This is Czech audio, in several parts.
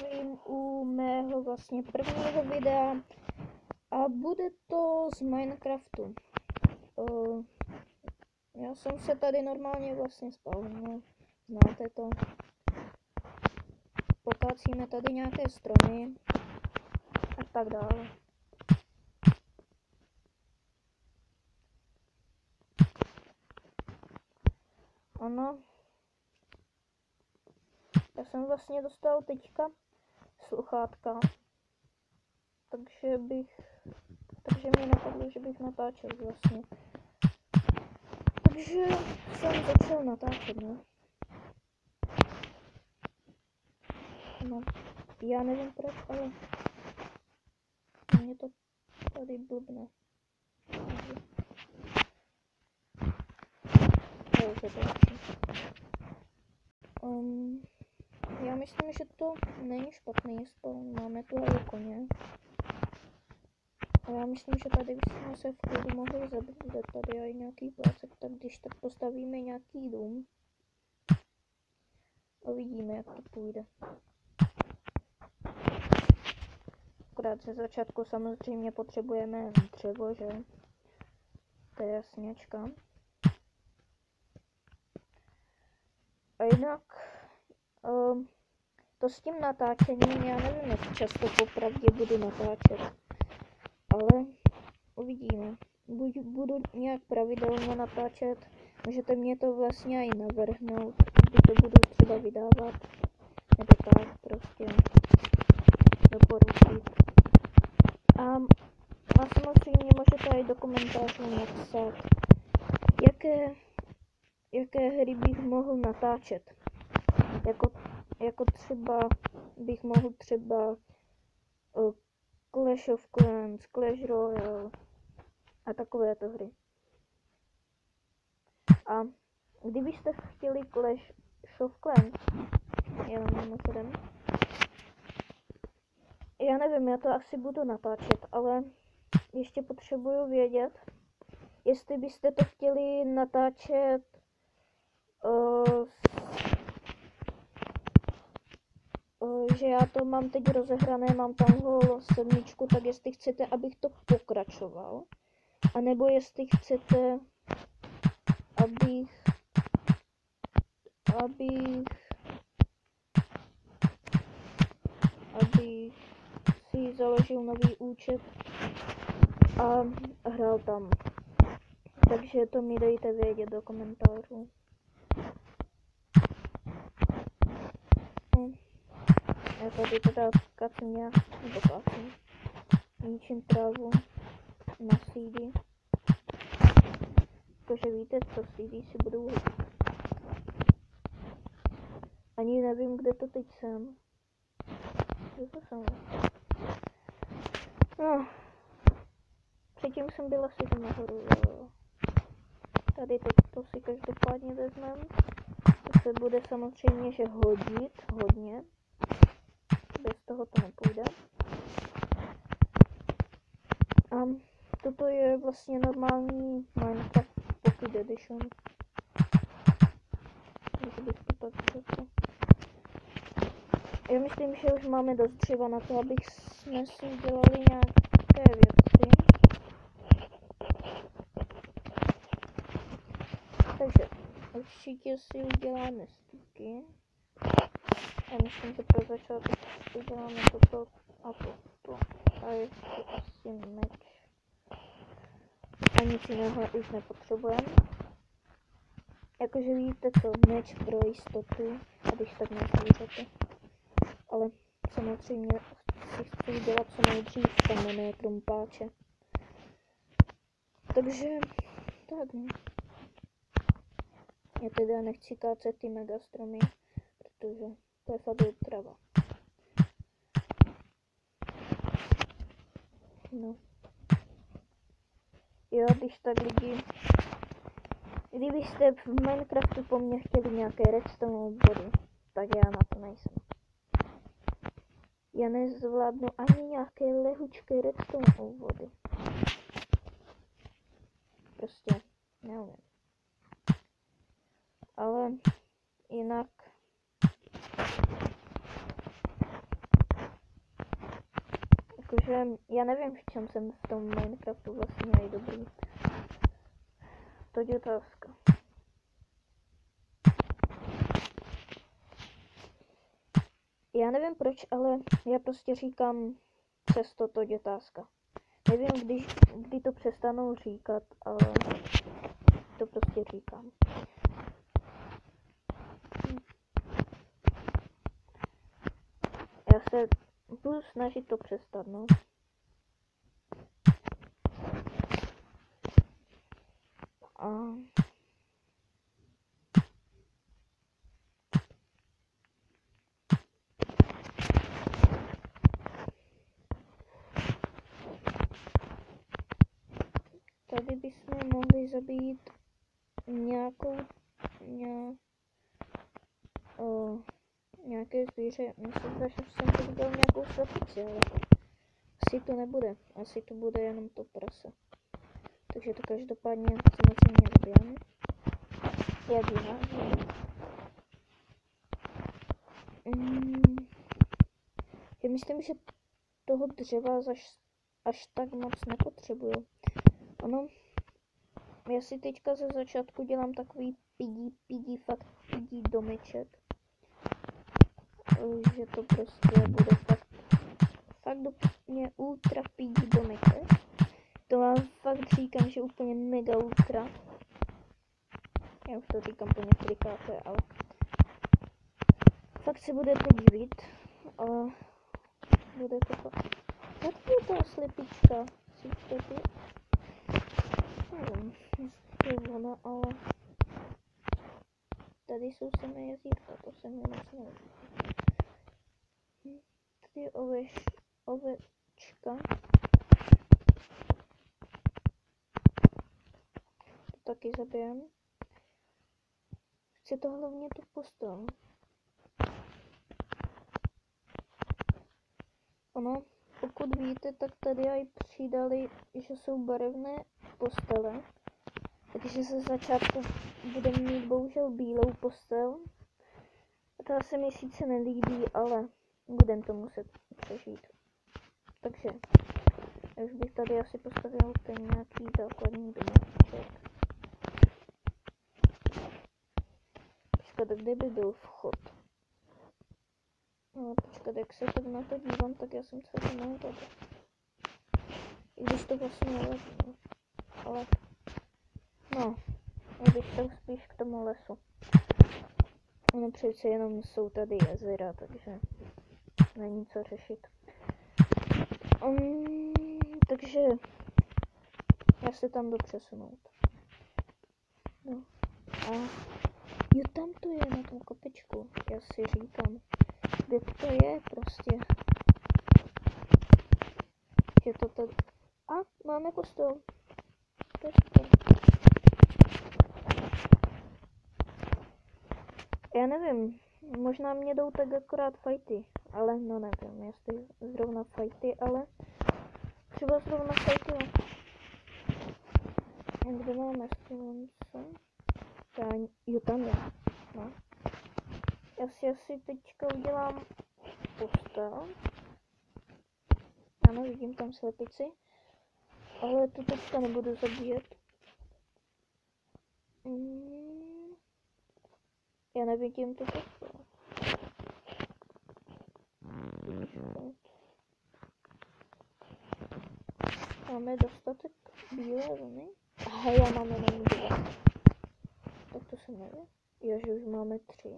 zdravím u mého vlastně prvního videa a bude to z Minecraftu. Já jsem se tady normálně vlastně spawnul, znáte to. Pokácíme tady nějaké stromy a tak dále. Ano. Já jsem vlastně dostal teďka sluchátka, takže mě napadlo, že bych natáčel vlastně. Takže jsem začal natáčet, no. No, já nevím proč, ale mě to tady blbne. Já myslím, že to není špatný spawn. Máme tu ale koně. A já myslím, že tady bychom se v klidu mohli zabývat. Tady je nějaký plácek, tak když tak postavíme nějaký dům. A vidíme, jak to půjde. Akorát ze začátku samozřejmě potřebujeme dřevo, že? To je jasněčka. A jinak to s tím natáčením, já nevím, jak často popravdě budu natáčet, ale uvidíme. Buď budu nějak pravidelně natáčet, můžete mě to vlastně i navrhnout, kdy to budu třeba vydávat, nebo tak prostě doporučit. A samozřejmě můžete i do komentářů napsat, jaké hry bych mohl natáčet. Jako třeba bych mohl třeba Clash of Clans, Clash Royale a takovéto hry. A kdybyste chtěli Clash of Clans, já nevím, já to asi budu natáčet, ale ještě potřebuju vědět, jestli byste to chtěli natáčet že já to mám teď rozehrané, mám tam hol 7, tak jestli chcete, abych to pokračoval, anebo jestli chcete, abych si založil nový účet a hrál tam. Takže to mi dejte vědět do komentářů. Já tady teda kacím nějak, ničím trávu na CD. Jakože víte, co CD si budu hodit. Ani nevím, kde to teď jsem. Kde to jsem? No. Předtím jsem byla asi tam nahoru, jo. Tady to si každopádně vezmeme. To se bude samozřejmě, že hodit hodně. Bez toho to nepůjde. A toto je vlastně normální Minecraft Pocket Edition. Takže bych to tak řekl. Já myslím, že už máme dost dřeva na to, abych jsme si udělali nějaké věci. Takže určitě si uděláme styky. Já myslím, že pro začátek uděláme toto a toto. A ještě asi meč. A nic jiného už nepotřebujeme. Jakože víte co, meč pro jistotu, a když tak nezvířete. Ale samozřejmě si chci udělat co nejdřív kamenné krumpáče. Takže tak no. Já teda nechci kácet ty megastromy, protože to je fakt trava. No. Jo, když tak lidi, kdybyste v Minecraftu po mně chtěli nějaké redstone body, tak já na to nejsem. Já nezvládnu ani nějaké lehučké redstone vody. Prostě neumím. Ale jinak Takže já nevím, v čem jsem v tom Minecraftu vlastně nejdobrý. To je otázka. Já nevím proč, ale já prostě říkám přesto to je otázka. Nevím, kdy to přestanu říkat, ale to prostě říkám. Já se budu snažit to přestat, no. A tady bychom mohli zabít nějaké zvíře. Myslím, že jsem to viděl nějakou slepici, ale asi to nebude. Asi to bude jenom to prase. Takže to každopádně samozřejmě zabijeme. Jak jinak. Já myslím, že toho dřeva až tak moc nepotřebuju. Ano, já si teďka ze začátku dělám takový fakt piggy domeček. Že to prostě bude fakt úplně ultra piggy domeček. To vám fakt říkám, že úplně mega ultra. Já už to říkám po několikáté, ale fakt se budete divit. Ale bude to fakt. Jak je ta slepička? Nevím, jestli je ona, ale tady jsou samé jezírka, to se mi moc nelíbí. Tady je ovečka. To taky zabijem. Chci to hlavně tu postel. Ono, pokud víte, tak tady aj přidali, že jsou barevné postele. Takže se začátku budeme mít bohužel bílou postel. A to se mi sice nelíbí, ale budeme to muset přežít. Takže, já už bych tady asi postavil ten nějaký základní domeček. Počkat, kde by byl vchod? No, počkat, jak se tak na to dívám, tak já jsem se to tady. I když to vlastně nevadí, ale no, já bych šel spíš k tomu lesu. No přece jenom jsou tady jezera, takže není co řešit. Takže já se tam jdu přesunout. No. A jo, tam to je na tom kopečku. Já si říkám, kde to je prostě. Že to tady. A máme kostel. To je super. Já nevím, možná mě jdou tak akorát fajty, ale no nevím, jestli zrovna fajty, ale třeba zrovna fajty. A kde máme stolence? Jo, tam je. No. Já si asi teďka udělám postel. Ano, vidím tam slepici. Ale tu teďka nebudu zabíjet. Já nevidím tu postel. Máme dostatek bílé vlny. Aha, já mám jenom 2. Tak to se neví. Jo, že už máme 3.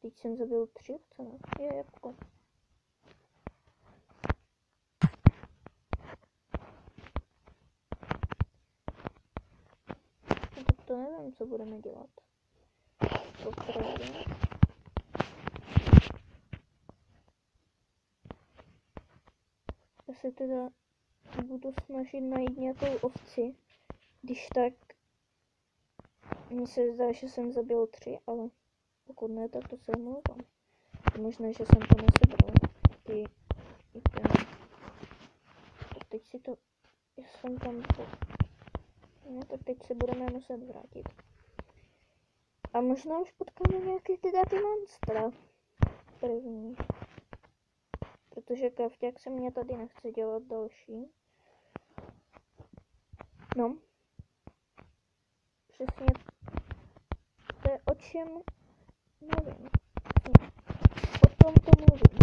Teď jsem zabil 3 ovce, ne? Je jabko. No, tak to nevím, co budeme dělat. Opravdu. Já se teda budu snažit najít nějakou ovci. Když tak mně se zdá, že jsem zabil 3, ale pokud ne, tak to se omlouvám. Je možné, že jsem to nesebral. I ten. Tak teď si to... Já jsem tam to... No, tak teď se budeme muset vrátit. A možná už potkáme nějaký ty monstra. První. Protože protože krafťák se mě tady nechce dělat další. No. Přesně. To je o čem nevím. O tom to mluvím.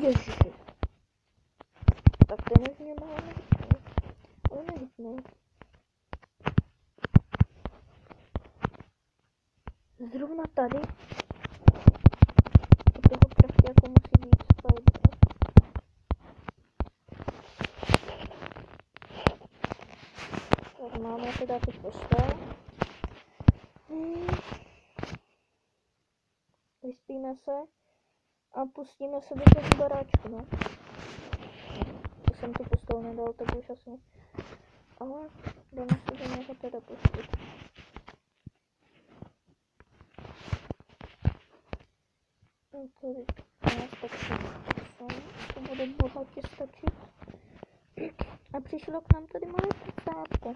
Ježiši. Tak ten už mě má nehytnout. Ale nehytnout. Zrovna tady u toho krafťáku musí být spider. Tak máme teda tu postel. Vyspíme se a pustíme se do toho baráčku, no. To jsem tu postel nedal, tak už asi. Ale jdeme se do něho teda pustit. Kolik nás stačí? To bude bohatě stačit. A přišlo k nám tady malé prcátko.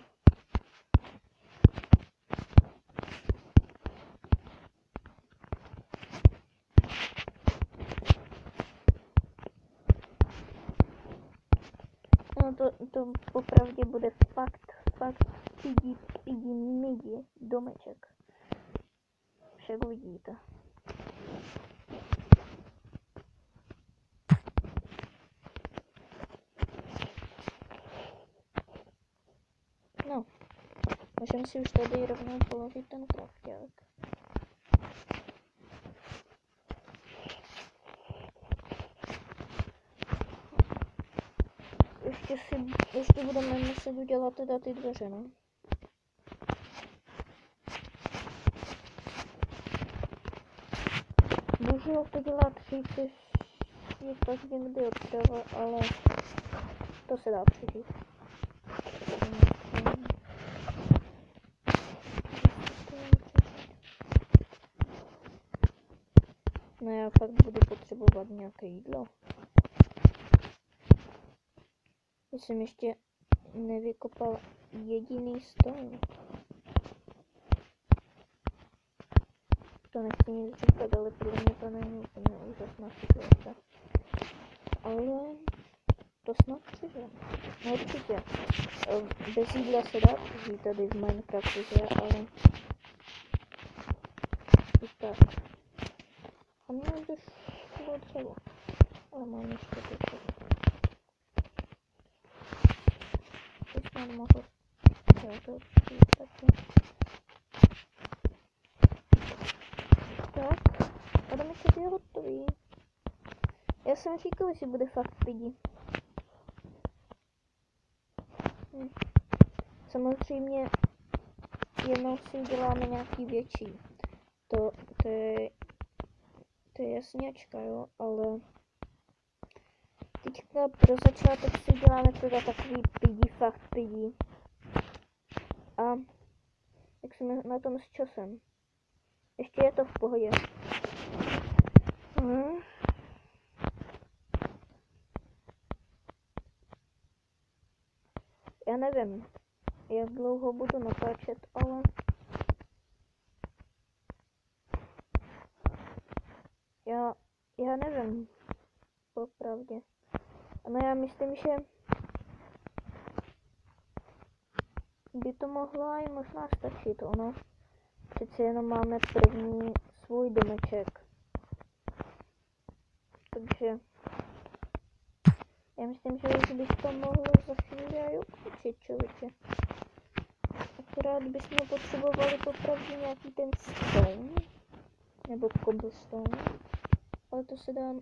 No to popravdě bude fakt pidi midi domeček. Však uvidíte. No, můžeme si už tady rovnou položit ten krafťák. Ještě budeme muset udělat teda ty dveře, no. Bohužel to dělat říci je tak někdy odprava, ale to se dá přežít. No já fakt budu potřebovat nějaké jídlo. Já jsem ještě nevykopal jediný stone. To nechci nic říkat, ale pro mě to není úplně úžasná situace. Ale to snad přežiju. No určitě. Bez jídla se dá přežít tady v Minecraftu, že? Ale i tak. A mě už bylo dřevo. Ale mám ještě to. Teď jsem mohl to přijít taky. Tak, a domeček je hotový. Já jsem říkal, že bude fakt pidi. Samozřejmě jednou si uděláme nějaký větší. To je jasněčka, jo, ale teďka pro začátek si uděláme teda takový pidi, fakt pidi. A jak jsme na tom s časem? Ještě je to v pohodě. Já nevím, jak dlouho budu natáčet, ale já nevím, popravdě. No já myslím, že by to mohlo i možná stačit, ono. Přece jenom máme první svůj domeček. Takže já myslím, že už bych to mohlo za chvíli aj ukončit, člověče. Akorát bychom potřebovali popravdě nějaký ten stone, nebo cobblestone, ale to se dá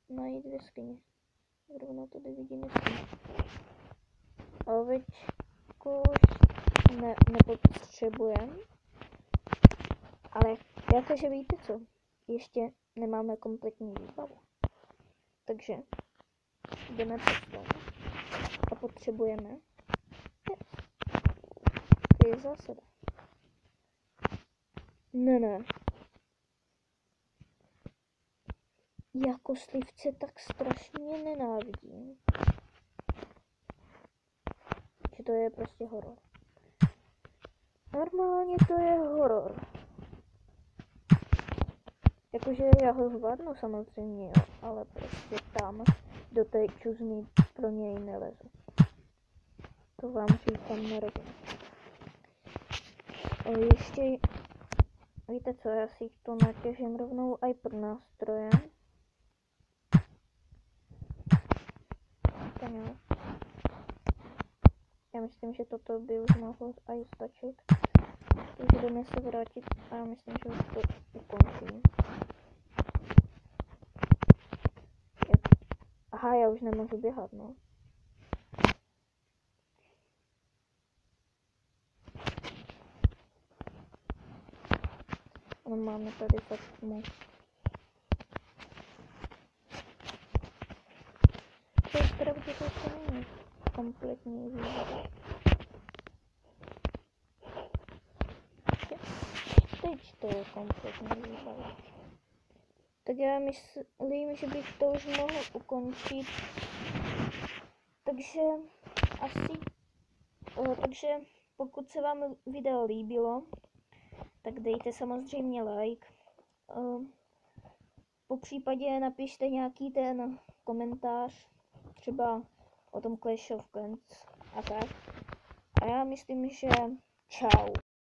najít v jeskyni. Zrovna tady vidím jeskyni. Ovečku nepotřebujeme, ale jakože víte co, ještě nemáme kompletní výbavu. Takže jdeme cestou a potřebujeme pes. To je zásada. Ne. Já kostlivce tak strašně nenávidím. Že to je prostě horor. Normálně to je horor. Jakože já ho zvládnu samozřejmě, jo, ale prostě tam do té čuzny pro něj nelezu. To vám říkám na rovinu. Ještě, víte co, já si to natěžím rovnou i pod nástrojem. Ten jo. Já myslím, že toto by už mohlo i stačit. Takže jdeme se vrátit a já myslím, že už to ukončím. Aha, já už nemůžu běhat, no. No máme tady fakt moc. To je pravdě, to není kompletní výbava. Teď to je kompletní výbava. Tak já myslím, že bych to už mohl ukončit. Takže pokud se vám video líbilo, tak dejte samozřejmě like. Po případě napište nějaký ten komentář, třeba o tom Clash of Clans a tak. A já myslím, že čau.